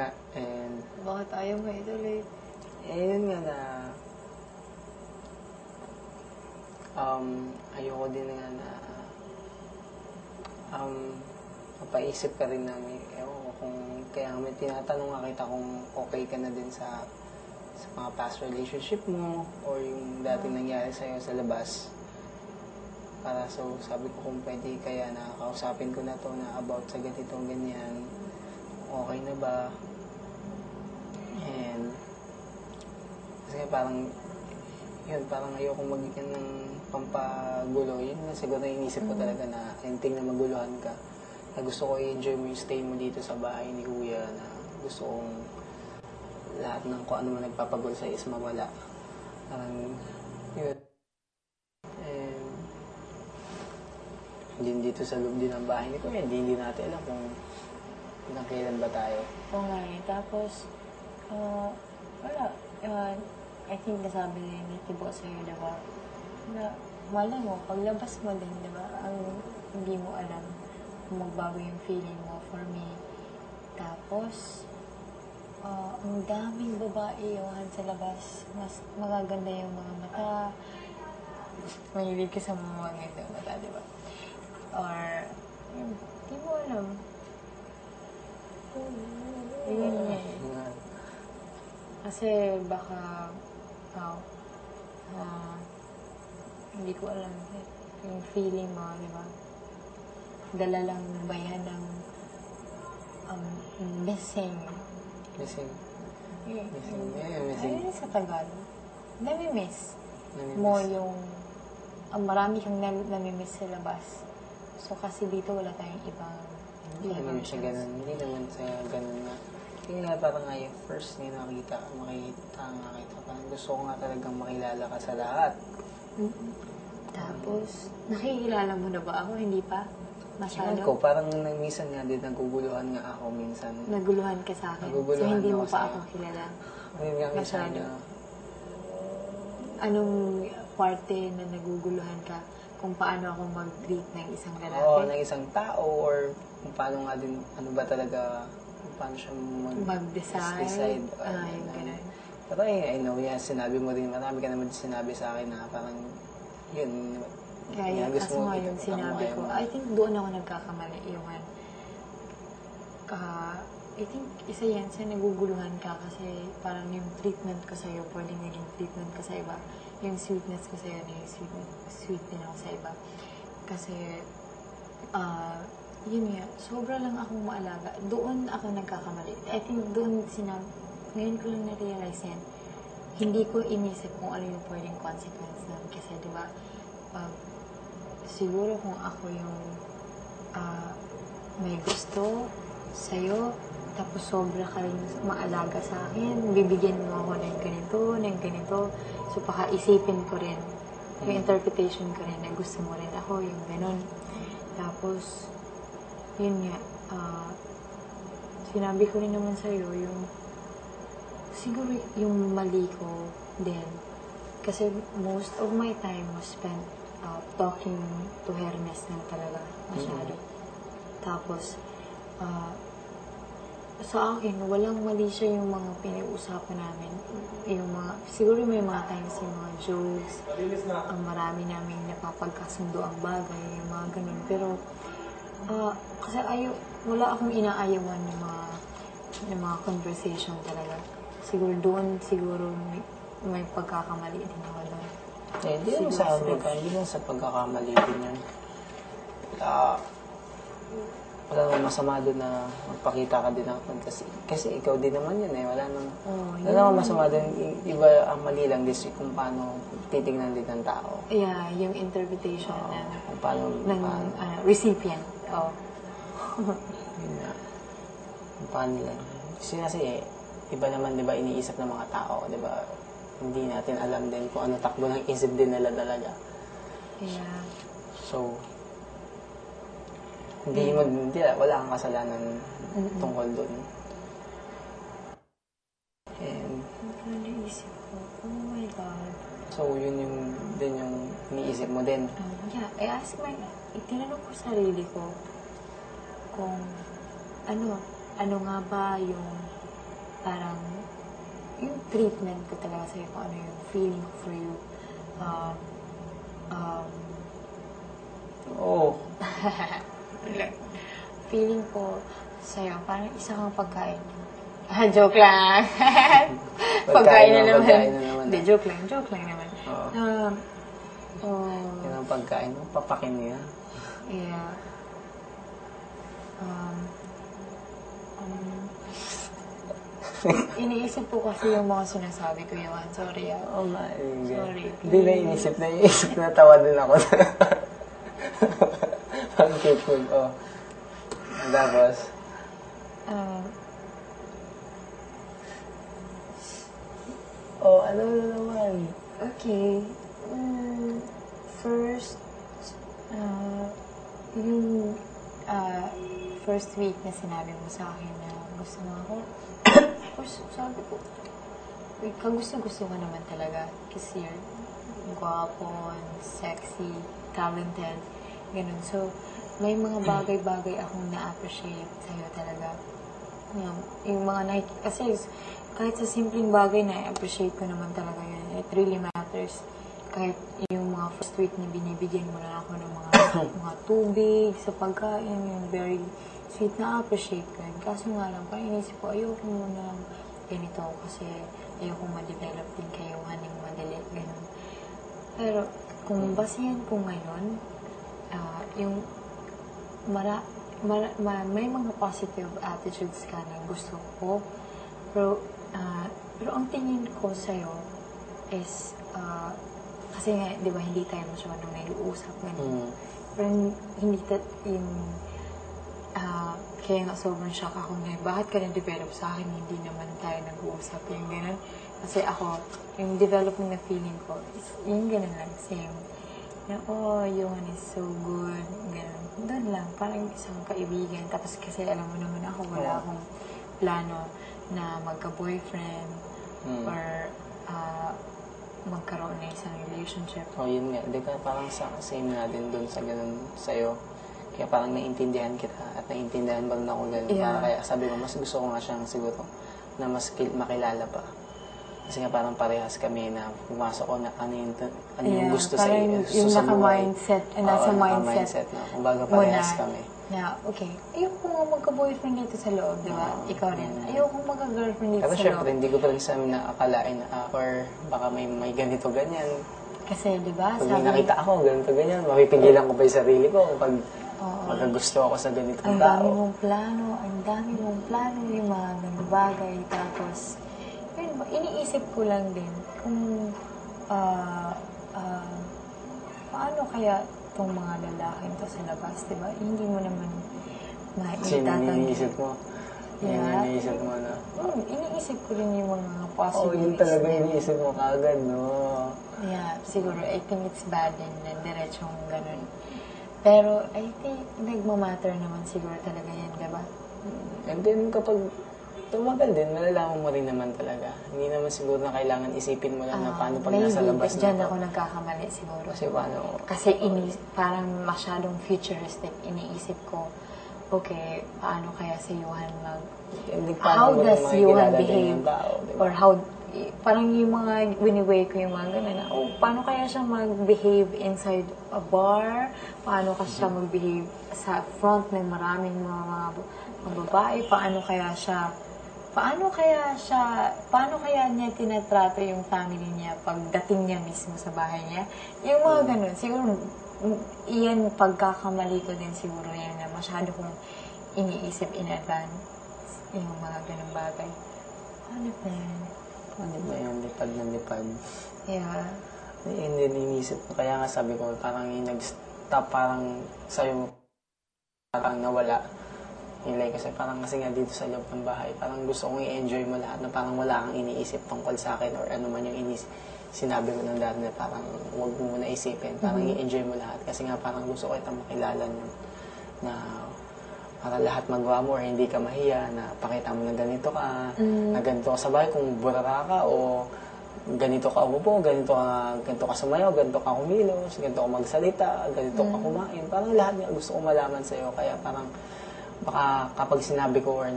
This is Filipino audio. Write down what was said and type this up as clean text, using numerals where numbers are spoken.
nga. And, Bakit ayaw mo ituloy? yun nga na, ayoko din nga na, mapaisip ka rin na ewan ko kung, kaya may tinatanong nga kita kung okay ka na din sa mga past relationship mo or yung dating nangyari sa'yo sa labas. Para sabi ko kung pwede kaya na kausapin ko na to na about sa ganito, ganyan. Okay na ba? And, kasi parang, yun, parang ayoko magiging ng pampagulo. Yun nga siguro inisip ko talaga na anything na maguluhan ka. Na gusto ko i-enjoy mo yung stay mo dito sa bahay ni Kuya na gusto kong lahat ng kung ano man nagpapagulo sa'yo is mawala. Parang, yun. And, din dito sa loob din ng bahay ni Kuya, hindi natin alam kung hanggang kailan ba tayo. Oo nga eh. Tapos, wala. I think nasabi na yung natibo sa'yo, diba? Na, malay mo, paglabas mo din, diba? Ang hindi mo alam kung magbago yung feeling mo for me. Tapos, ang daming babae yung sa labas. Mas magaganda yung mga mata. Mahilig ka sa mga magandang mata, diba? Or, hindi mo alam. Yun nga eh. Kasi baka, hindi ko alam yung feeling mo, di ba? Dala lang ba yan ng missing? Missing. Missing. Ayun sa Tagal. Nami-miss mo yung marami kang nami-miss sa labas. So, kasi dito wala tayong ibang Hindi naman siya ganun. Hindi naman siya ganun nga. Kaya nga parang nga yung first na makita nga kita. Parang gusto ko nga talagang makilala ka sa lahat. Tapos, nakikilala mo na ba ako? Hindi pa? Masyado? Ko, parang minsan nga din naguguluhan nga ako minsan. Naguluhan ka sa akin? So, hindi mo pa ako kilala? Ayun nga minsan Masyado. na... Anong parte na naguguluhan ka kung paano ako mag-greet ng isang lalaki? Oo, ng isang tao or kung paano nga din, ano ba talaga, kung paano siya mag-decide. Yung ganun. Pero I know, sinabi mo rin, marami ka naman sinabi sa akin na parang, yun, Kaya kaso nga yung sinabi ko, I think doon ako nagkakamali yung I think isa yan sa naguguluhan ka kasi parang yung treatment ko sa'yo, pwedeng naging treatment ko sa iba. Yung sweetness ko sa'yo, yung sweet din ako sa iba. Kasi, yun nga, sobra lang akong maalaga. Doon ako nagkakamali. I think doon ngayon ko lang na-realize yan. Hindi ko inisip kung ano yung pwedeng consequence nun. Kasi, di ba, siguro kung ako yung may gusto sa'yo, tapos sobra ka rin maalaga sa akin, bibigyan mo ako ng ganito. So, isipin ko rin, yung interpretation ko rin na gusto mo rin ako, yung ganun. Tapos, yun nga, sinabi ko rin naman sa'yo, siguro yung mali ko din. Kasi most of my time was spent talking to Hermes lang talaga, masyado. Tapos, sa akin, walang mali siya yung mga pinag-uusapan namin. Siguro may mga times yung mga jokes, ang marami namin napapagkasundo ang bagay, yung mga ganun. Pero, kasi wala akong inaayawan yung mga conversation talaga. Siguro may pagkakamali din ako doon. Hindi lang sa amin ka, hindi lang sa pagkakamali din yan. Wala namang masama doon na magpakita ka din ako kasi ikaw din naman yun eh. Wala namang masama doon. Iba ang mali lang din kung paano titignan din ng tao. Yeah, yung interpretation kung paano recipient. Yun nga. Kung paano nila. Kasi iba naman, di ba, iniisip ng mga tao, di ba? Hindi natin alam din kung ano takbo ng isip din nila talaga. Yeah. So, wala kang kasalanan tungkol doon. And, naisip ko, oh my God. So, yun din yung iniisip mo din. Yeah, tinanong ko sarili ko kung ano nga ba yung parang yung treatment ko talaga sa'yo, kung ano yung feeling ko for you. Oo. Feeling ko sa'yo, parang isa kang pagkain. Joke lang. Pagkain na naman. Pagkain na naman. Hindi, joke lang naman. Oo. Yan ang pagkain mo, papakin niya. Yeah. Iniisip ko kasi yung mga sinasabi ko yun. Sorry ah. Oh my God. Sorry. Hindi naiisip, natawa din ako. Ang cute food, oh. And tapos, ano na naman? Okay. First, yung first week na sinabi mo sa akin na gusto mo ako, of course, sabi ko, kagusto-gusto ka naman talaga kasi you're gwapo, sexy, talented, ganun. So, may mga bagay-bagay akong na-appreciate sa'yo talaga. Yung mga kasi kahit sa simpleng bagay na-appreciate ko naman talaga yun. It really matters. Kahit yung mga first week na binibigyan mo na ako ng mga tubig sa pagkain, yung very sweet na appreciate ko yun. Kaso nga lang, parang inisip ko, ayoko muna ganito kasi ayoko ma-develop din kayo haning madali, ganun. Pero kung basehan ko ngayon, yung may mga positive attitudes ka na gusto ko, pero ang tingin ko sa'yo is, kasi nga, di ba, hindi tayo masyadong nag-uusap ngayon. Pero hindi kaya nga sobrang shock ako na, bakit ka na-develop sa akin, hindi naman tayo nag-uusap, yung gano'n. Kasi ako, yung development na feeling ko, is yung gano'n lang, same. Na, Johan is so good, gano'n. Doon lang, parang isang kaibigan. Tapos kasi alam mo naman ako, wala akong plano na magka-boyfriend or magkaroon na isang relationship. Yun nga. Di ka parang same nga din dun sa ganun sa'yo. Kaya parang naintindihan kita at naintindihan mo rin ako ganun. Yeah. Kaya sabi ko, mas gusto ko nga siyang siguro na mas makilala pa. Kasi nga parang parehas kami na pumasok ko na ano yung gusto sa iyo. Yung naka-mindset, nasa mindset na. Kumbaga parehas na, kami. Na, okay, ayoko nga magka-boyfriend dito sa loob, di ba? Ikaw rin. Ayoko magka-girlfriend dito Pero sa syempre, loob. hindi ko pa rin sa amin naakalain or baka may ganito, ganyan. Kasi, di ba, Pag may nakita ako, ganito, ganyan, mapipigilan ko pa yung sarili ko pag magkagusto ako sa ganitong ang tao. dami mong plano, yung mga ganung bagay. Tapos, yun ba, iniisip ko lang din kung paano kaya itong mga lalaking to sa labas, di ba? Hindi mo naman Iniisip mo. Yeah. Iniisip mo na. Iniisip ko rin yung mga possibilities. Yun talaga iniisip mo kaagad, no? Yeah, siguro, I think it's bad din na diretsong ganun. Pero, I think, nagmamatter naman siguro talaga yan, diba? And then, kapag tumagal din, malalaman mo rin naman talaga. Hindi naman siguro na kailangan isipin mo lang na paano pag nasa labas na Diyan to. ako nagkakamali siguro. Kasi paano? Kasi parang masyadong futuristic. Iniisip ko, okay, paano kaya si Johan how does Johan behave? Diba? Or how, parang yung mga, wini-weigh ko yung mga ganun na, paano kaya siya mag-behave inside a bar? Paano kaya siya mag-behave sa front ng maraming mga babae? Paano kaya niya tinatrato yung family niya pagdating niya mismo sa bahay niya? Yung mga ganun, siguro, iyan pagkakamali ko din siguro yan na masyado kong iniisip in advance yung mga ganung bagay. Ano ba yan? Ano ba yan? Lipad na lipad. Yeah. Hindi iniisip ko. Kaya nga sabi ko, parang yung nag-stop parang sa'yo, parang nawala. Like, kasi parang kasi nga dito sa loob ng bahay, parang gusto kong i-enjoy mo lahat na parang wala kang iniisip tungkol sa akin or ano man yung sinabi ko ng dati na parang huwag mo muna isipin. Parang i-enjoy mo lahat. Kasi nga parang gusto ko itang makilala na para lahat magawa mo or hindi ka mahiya na pakita mo na ganito ka, na ganito ka sa bahay kung burara ka o ganito ka umupo, ganito ka sumayaw, ganito ka kumilos, ganito ka magsalita, ganito ka kumain. Parang lahat nga gusto ko malaman sa'yo. Kaya parang baka kapag sinabi ko or